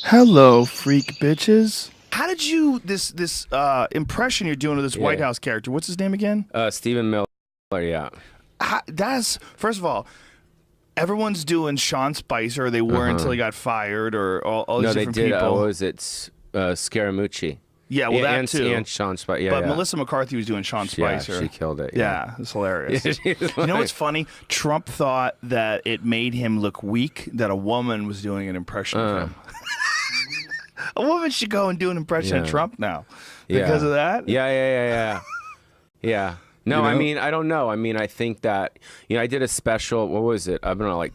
Hello, freak bitches. How did you this impression you're doing of this White House character? What's his name again? Stephen Miller. Yeah. That's first of all, everyone's doing Sean Spicer. They were until he got fired, or all these different people. No, they did. Was it Scaramucci? Yeah, well, that too. And Sean Spicer. Yeah, but Melissa McCarthy was doing Sean Spicer. Yeah, she killed it. Yeah, it's hilarious. You know what's funny? Trump thought that it made him look weak that a woman was doing an impression of him. A woman should go and do an impression of Trump now because of that. Yeah. No, You know? I mean, I don't know. I mean, I think that, I did a special, what was it? I don't know, I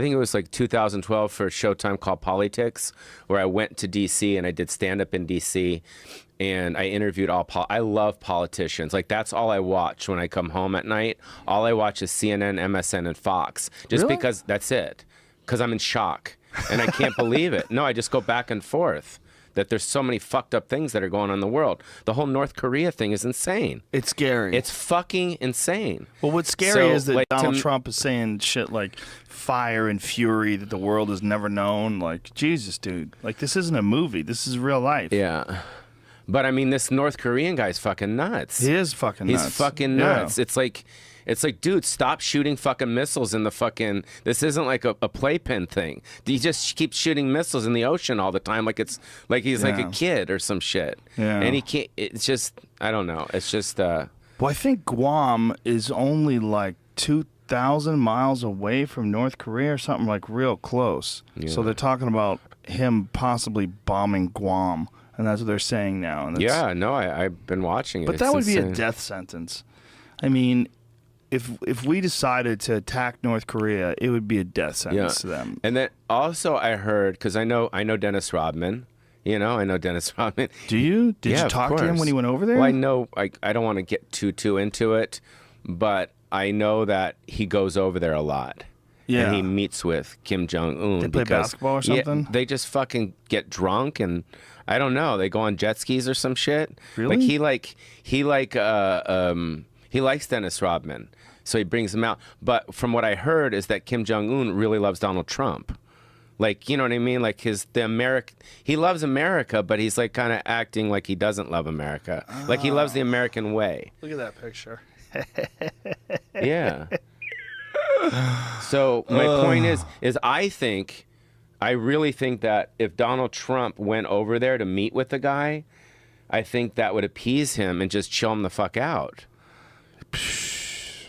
think it was like 2012 for Showtime called Politics, where I went to D.C. and I did stand-up in D.C. and I interviewed I love politicians. Like, that's all I watch when I come home at night. All I watch is CNN, MSN, and Fox. Just because that's it. Because I'm in shock. And I can't believe it. No, I just go back and forth. That there's so many fucked up things that are going on in the world. The whole North Korea thing is insane. It's scary. It's fucking insane. Well, what's scary is that Donald Trump is saying shit like fire and fury that the world has never known. Like, Jesus, dude. Like, this isn't a movie. This is real life. Yeah. But, I mean, this North Korean guy's fucking nuts. He is fucking nuts. He's fucking nuts. Yeah. It's like, dude, stop shooting fucking missiles in the fucking... This isn't like a playpen thing. He just keeps shooting missiles in the ocean all the time like it's like he's like a kid or some shit. Yeah. And he can't... It's just... I don't know. It's just... Well, I think Guam is only like 2,000 miles away from North Korea or something, like real close. Yeah. So they're talking about him possibly bombing Guam. And that's what they're saying now. And yeah, no, I've been watching it. But that would be a death sentence. I mean... If we decided to attack North Korea, it would be a death sentence to them. And then also I heard, because I know Dennis Rodman. I know Dennis Rodman. Do you? Did you talk to him when he went over there? Well, I know. I don't want to get too into it, but I know that he goes over there a lot. Yeah. And he meets with Kim Jong-un. They play basketball or something? Yeah, they just fucking get drunk and I don't know. They go on jet skis or some shit. Really? Like he likes Dennis Rodman. So he brings him out. But from what I heard is that Kim Jong-un really loves Donald Trump. Like, you know what I mean? Like he loves America, but he's like kind of acting like he doesn't love America. Like he loves the American way. Look at that picture. Yeah. So my point is I really think that if Donald Trump went over there to meet with the guy, I think that would appease him and just chill him the fuck out.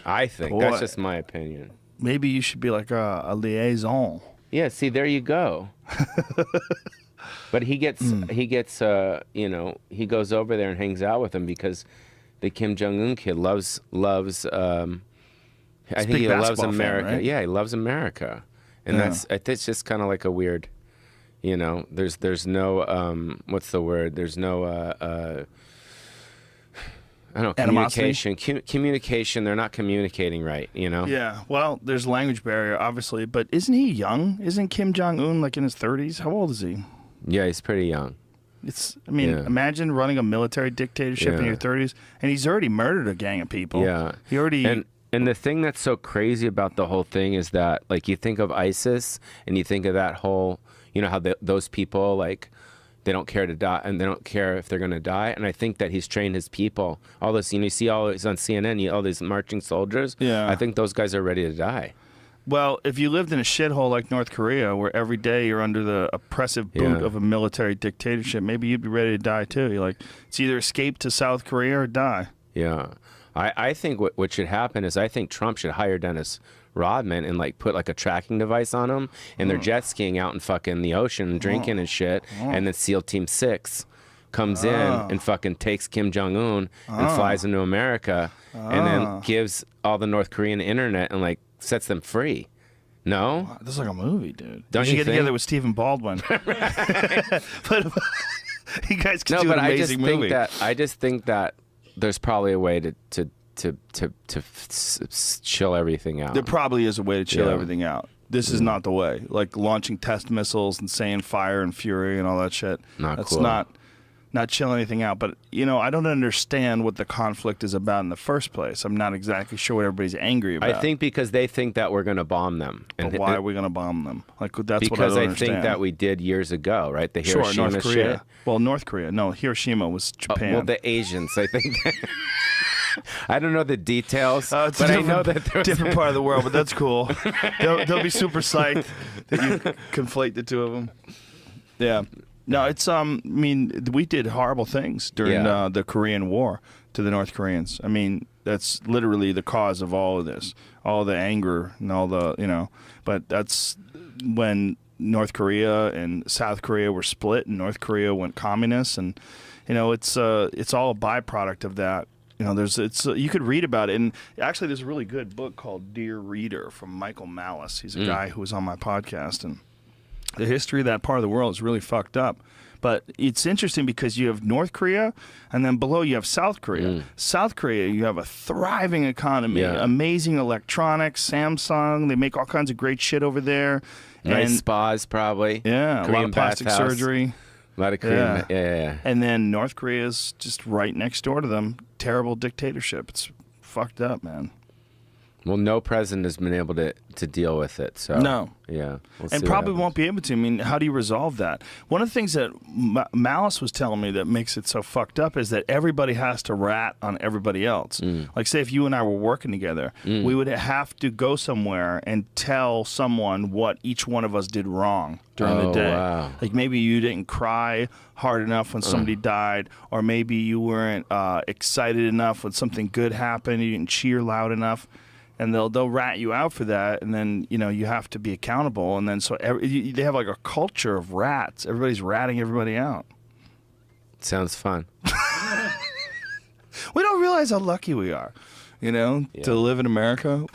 I think. That's just my opinion. Maybe you should be like a liaison. Yeah, see, there you go. But he gets, he goes over there and hangs out with him because the Kim Jong-un kid loves, I think he loves America. Fan, right? Yeah, he loves America. And it's just kind of like a weird, there's no, what's the word? There's no, I don't know, communication. Communication, they're not communicating right, Yeah, well, there's a language barrier, obviously, but isn't he young? Isn't Kim Jong-un like in his 30s? How old is he? Yeah, he's pretty young. Imagine running a military dictatorship in your 30s, and he's already murdered a gang of people. Yeah. He already... And the thing that's so crazy about the whole thing is that, like, you think of ISIS, and you think of that whole, how those people, like... They don't care to die, and they don't care if they're going to die. And I think that he's trained his people. All this, you see all this on CNN, all these marching soldiers. Yeah. I think those guys are ready to die. Well, if you lived in a shithole like North Korea, where every day you're under the oppressive boot of a military dictatorship, maybe you'd be ready to die too. You're like, it's either escape to South Korea or die. Yeah. I think what should happen is I think Trump should hire Dennis Rodman and like put like a tracking device on him and they're jet skiing out in fucking the ocean and drinking and shit, and then SEAL Team 6 comes in and fucking takes Kim Jong-un and flies into America and then gives all the North Korean internet and like sets them free. No? Wow, this is like a movie, dude. Don't you get together with Stephen Baldwin. But you guys could do an amazing movie. I just think that there's probably a way to chill everything out. There probably is a way to chill everything out. This is not the way. Like launching test missiles and saying fire and fury and all that shit. That's cool. not chill anything out. But, you know, I don't understand what the conflict is about in the first place. I'm not exactly sure what everybody's angry about. I think because they think that we're going to bomb them. But why are we going to bomb them? Like, that's what I Because don't I understand. think that we did years ago, right? The Hiroshima North Korea. shit. Well, North Korea. No, Hiroshima was Japan. Well, the Asians, I think. I don't know the details, it's but a I know that there's different part of the world, but that's cool. They'll be super psyched that you conflate the two of them. Yeah. No, it's I mean, we did horrible things during the Korean War to the North Koreans. I mean, that's literally the cause of all of this, all the anger and all the, you know. But that's when North Korea and South Korea were split, and North Korea went communist, and you know, it's all a byproduct of that. You know, you could read about it, and actually, there's a really good book called Dear Reader from Michael Malice. He's a guy who was on my podcast, and the history of that part of the world is really fucked up. But it's interesting because you have North Korea, and then below you have South Korea. South Korea, you have a thriving economy, amazing electronics, Samsung. They make all kinds of great shit over there. Nice spas, probably. Yeah, Korean a lot of plastic surgery. A lot of Korean. Yeah. And then North Korea is just right next door to them. Terrible dictatorship. It's fucked up, man. Well, no president has been able to deal with it. So no. Yeah. And probably won't be able to. I mean, how do you resolve that? One of the things that Malice was telling me that makes it so fucked up is that everybody has to rat on everybody else. Like, say if you and I were working together, we would have to go somewhere and tell someone what each one of us did wrong during the day. Wow. Like, maybe you didn't cry hard enough when somebody died, or maybe you weren't excited enough when something good happened, you didn't cheer loud enough. And they'll rat you out for that, and then, you know, you have to be accountable. And then so they have like a culture of rats. Everybody's ratting everybody out. Sounds fun. We don't realize how lucky we are, you know, to live in America.